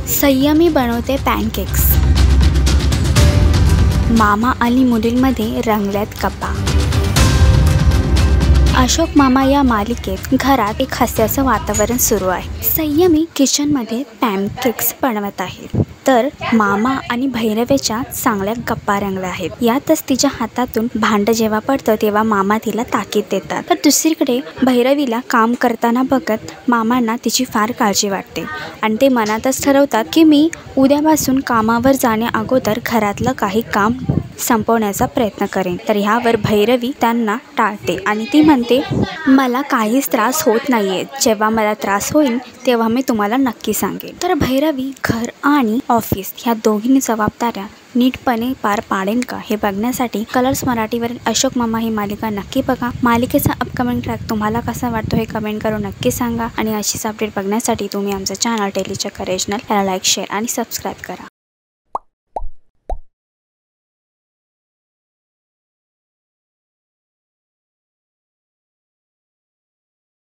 संयमी बनवते पॅनकेक्स। मामा आणि मुलींमध्ये रंगल्यात गप्पा। अशोक मामा या मालिकेत घरात एक हास्याचं वातावरण सुरू आहे। संयमी किचनमध्ये पॅनकेक्स बनवत आहे, तर मामा आणि भैरवीच्या चांगल्या गप्पा रंगल्या आहेत। यातच तिच्या हातातून भांड जेव्हा पडतं तेव्हा मामा तिला ताकीद देतात। तर दुसरीकडे भैरवीला काम करताना बघत मामांना तिची फार काळजी वाटते आणि ते मनातच ठरवतात की मी उद्यापासून कामावर जाण्या अगोदर घरातलं काही काम संपवण्याचा प्रयत्न करेन। तर ह्यावर भैरवी त्यांना टाळते आणि ती म्हणते, मला काहीच त्रास होत नाहीये, जेव्हा मला त्रास होईल तेव्हा मी तुम्हाला नक्की सांगेन। तर भैरवी घर आणि ऑफिस ह्या दोन्ही जबाबदाऱ्या नीटपणे पार पाडेल का हे बघण्यासाठी कलर्स मराठीवरील अशोक मामा ही मालिका नक्की बघा। मालिकेचा अपकमिंग ट्रॅक तुम्हाला कसा वाटतो हे कमेंट करून नक्की सांगा आणि अशीच अपडेट बघण्यासाठी तुम्ही आमचं चॅनल डेलीचे करेजनल याला लाईक, शेअर आणि सबस्क्राईब करा।